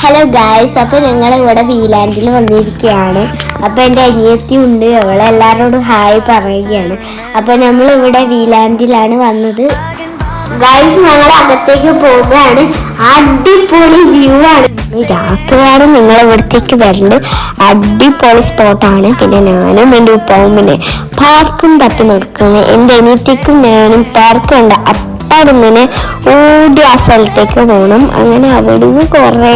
Hello guys, അപ്പോൾ ഞങ്ങൾ ഇവിടെ വീലാൻഡിൽ വന്നിരിക്കുകയാണ്. അപ്പോൾ എൻ്റെ അനിയത്തി ഉണ്ട്, അവളെല്ലാവരോടും ഹായ് പറയുകയാണ്. അപ്പോൾ നമ്മളിവിടെ വീലാൻഡിലാണ് വന്നത്. ഗായ്സ്, ഞങ്ങൾ അകത്തേക്ക് പോവുകയാണ്. അടിപൊളി വ്യൂ ആണ്. രാത്രിയാണ് നിങ്ങൾ ഇവിടത്തേക്ക് വരേണ്ടത്. അടിപൊളി സ്പോട്ടാണ്. പിന്നെ ഞാനും എൻ്റെ ഉപ്പാവും പിന്നെ പാർക്കും തപ്പി നടക്കുന്നത്. എൻ്റെ അനിയത്തിക്കും ഞാനും പാർക്ക് ഉണ്ട്. അപ്പാടിങ്ങനെ ഓടി ആ സ്ഥലത്തേക്ക് പോകണം. അങ്ങനെ അവിടുന്ന് കുറേ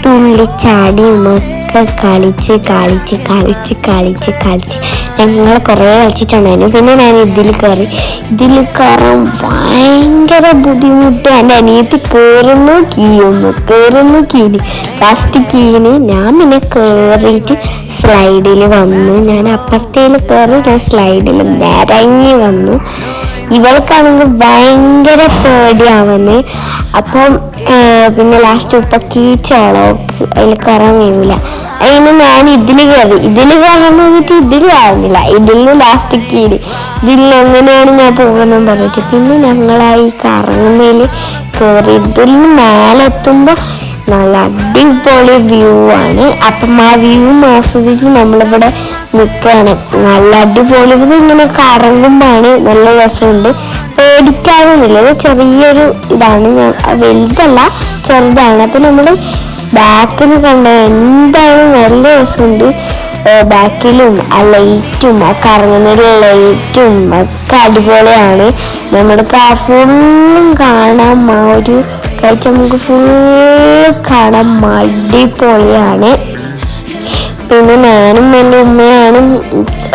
തുള്ളിച്ചാടിയും ഒക്കെ കളിച്ച് ഞങ്ങൾ കുറേ കളിച്ചിട്ടുണ്ടായിരുന്നു. പിന്നെ ഞാൻ ഇതിൽ കയറാൻ ഭയങ്കര ബുദ്ധിമുട്ട്. എൻ്റെ അനിയത്തി കയറുന്നു കീന് ലാസ്റ്റ് കീന് ഞാൻ പിന്നെ കയറിയിട്ട് സ്ലൈഡിൽ വന്നു. ഞാൻ അപ്പുറത്തേൽ കയറി ഞാൻ സ്ലൈഡിൽ നിരങ്ങി വന്നു. ഇവൾക്കാണെങ്കിൽ ഭയങ്കര പേടിയാവുന്നത്. അപ്പം പിന്നെ ലാസ്റ്റ് ഉപ്പ കീച്ചോളോ അതിൽ കയറാൻ കഴിയില്ല. അതിന് ഞാൻ ഇതിൽ കയറാൻ നോക്കിയിട്ട് ഇതിൽ ആവുന്നില്ല. ഇതിൽ ലാസ്റ്റ് കീഴ് എങ്ങനെയാണ് ഞാൻ പോകുന്നതെന്ന് പറഞ്ഞിട്ട് പിന്നെ ഞങ്ങളായി കറങ്ങുന്നതിൽ കയറി. ഇതിൽ മേലെത്തുമ്പോൾ നല്ല അടിപൊളി വ്യൂ ആണ്. അപ്പം ആ വ്യൂ ആസ്വദിച്ച് നമ്മളിവിടെ നിൽക്കുകയാണ്. നല്ല അടിപൊളി ഇങ്ങനെ കറങ്ങുമ്പോഴാണ് നല്ല രസമുണ്ട്. പേടിക്കാവുന്നില്ല. ഇത് ചെറിയൊരു ഇതാണ്, വലുതല്ല ചെറുതാണ്. അപ്പം നമ്മൾ ബാക്കിൽ കണ്ട എന്തായാലും നല്ല രസമുണ്ട്. ബാക്കിലും ആ ലൈറ്റും ആ കറങ്ങുന്ന ലൈറ്റും ഒക്കെ അടിപൊളിയാണ്. നമ്മുടെ ഫുള്ളും കാണാൻ ആ ഒരു കാഴ്ച നമുക്ക് ഫുള്ള് കാണാൻ അടിപൊളിയാണ്. പിന്നെ ഞാനും എൻ്റെ ഉമ്മയാണ്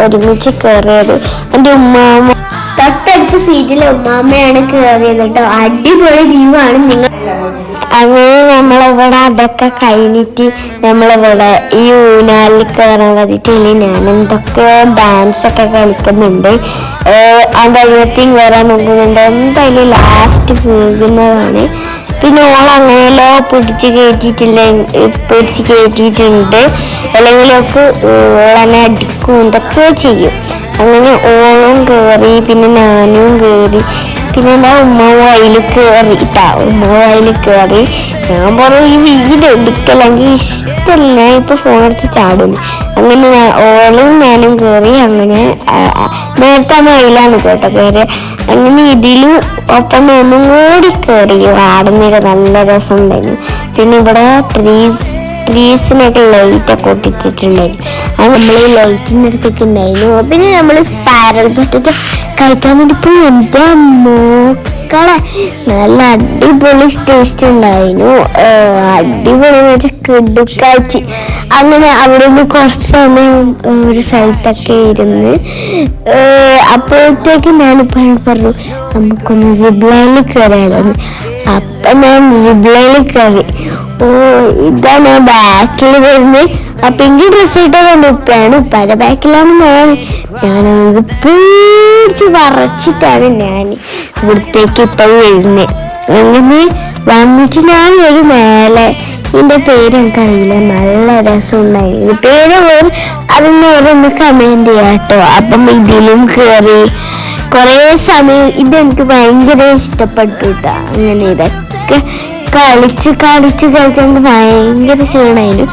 ഒരുമിച്ച് കയറിയത്. എൻ്റെ ഉമ്മാമ തൊട്ടടുത്ത സീറ്റിലെ ഉമ്മാമ്മയാണ് കയറിയത് കേട്ടോ. അടിപൊളി വ്യൂ ആണ്. അങ്ങനെ നമ്മളിവിടെ അതൊക്കെ കഴിഞ്ഞിട്ട് നമ്മളിവിടെ ഈ ഊനാലിൽ കയറാൻ പറ്റിയിട്ടില്ല. ഞാൻ എന്തൊക്കെയോ ഡാൻസൊക്കെ കളിക്കുന്നുണ്ട്. അതങ്ങനത്തെയും കയറാൻ നോക്കുന്നുണ്ട്. എന്തായാലും ലാസ്റ്റ് പോകുന്നതാണ്. പിന്നെ ഓളങ്ങനെയല്ലോ പിടിച്ച് കയറ്റിയിട്ടുണ്ട്. അല്ലെങ്കിലൊക്കെ ഓളെന്നെ അടിക്കും ഇതൊക്കെ ചെയ്യും. അങ്ങനെ ഓളും കയറി, പിന്നെ ഞാനും കയറി. പിന്നെ എന്താ ഉമ്മാവും അതിൽ കയറി. ഞാൻ പറഞ്ഞു ഈ വീട് എടുക്കല്ലെങ്കിൽ ഇഷ്ടമല്ല, ഞാൻ ഇപ്പൊ ഫോണെടുത്ത് ചാടുന്നു. അങ്ങനെ ഓളും ഞാനും കയറി. അങ്ങനെ നേരത്തെ മയിലാണ് കേട്ടോ കയറി. അങ്ങനെ ഇതിലും ഒപ്പം ഒന്നും കൂടി കയറി. ആടുന്നൊക്കെ നല്ല രസമുണ്ടായിരുന്നു. പിന്നെ ഇവിടെ ട്രീസിനൊക്കെ ലൈറ്റൊക്കെ ഒട്ടിച്ചിട്ടുണ്ടായിരുന്നു. അത് നമ്മൾ ഈ ലൈറ്റിൻ്റെ അടുത്തൊക്കെ ഉണ്ടായിരുന്നു. പിന്നെ നമ്മൾ സ്പാരൽ പൊട്ടിട്ട് കഴിക്കാൻ വേണ്ടി പോയി. എൻ്റെ മക്കളെ നല്ല അടിപൊളി ടേസ്റ്റ് ഉണ്ടായിരുന്നു. അടിപൊളി കിടുക്കാച്ചി. അങ്ങനെ അവിടെ നിന്ന് കുറച്ച് സമയം ഒരു സ്ഥലത്തൊക്കെ ഇരുന്ന് അപ്പോഴത്തേക്ക് ഞാനിപ്പോൾ പറഞ്ഞു നമുക്കൊന്ന് സിബ്ലൈനിൽ കയറിയാലോ. അപ്പം ഞാൻ സിബ്ലൈനിൽ കയറി. ഇതാ ഞാൻ ബാക്കിൽ വരുന്നത്. ആ പിങ്ക് ഡ്രസ്സ് ഇട്ടത് ഉപ്പയാണ്. ഉപ്പാന്റെ ബാക്കിലാണ് ഞാനത് പേടിച്ച് വറച്ചിട്ടാണ് ഞാൻ ഇവിടത്തേക്ക് ഇപ്പം വരുന്നത്. അങ്ങനെ വന്നിട്ട് ഞാൻ ഒരു മേലെ, ഇതിൻ്റെ പേര് എനിക്കറിയില്ല, നല്ല രസമുണ്ടായിരുന്നു. പേര് പോലും അതിന് ഓരോന്ന് കമൻറ്റ് ചെയ്യാം കേട്ടോ. അപ്പം ഇതിലും കയറി കുറേ സമയം. ഇതെനിക്ക് ഭയങ്കര ഇഷ്ടപ്പെട്ടു കേട്ടോ. അങ്ങനെ ഇതൊക്കെ കളിച്ച് എനിക്ക് ഭയങ്കര ക്ഷീണമായിരുന്നു.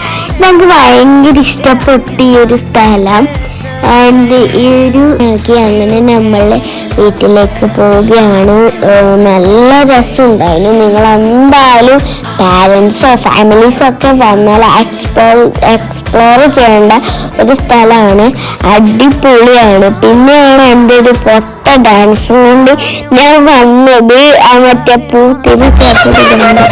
എനിക്ക് ഭയങ്കര ഇഷ്ടപ്പെട്ടു ഈ ഒരു സ്ഥലം. ആൻഡ് ഈ ഒരു അങ്ങനെ നമ്മൾ വീട്ടിലേക്ക് പോവുകയാണ്. നല്ല രസമുണ്ടായിരുന്നു. നിങ്ങൾ എന്തായാലും പാരൻസോ ഫാമിലീസോ ഒക്കെ വന്നാൽ എക്സ്പ്ലോർ ചെയ്യേണ്ട ഒരു സ്ഥലമാണ്. അടിപൊളിയാണ്. പിന്നെയാണ് എൻ്റെ ഒരു പൊട്ട ഡാൻസും കൊണ്ട് ഞാൻ വന്നത്. ആ മറ്റേ പൂത്തിനെ കേട്ടിട്ടുണ്ട്.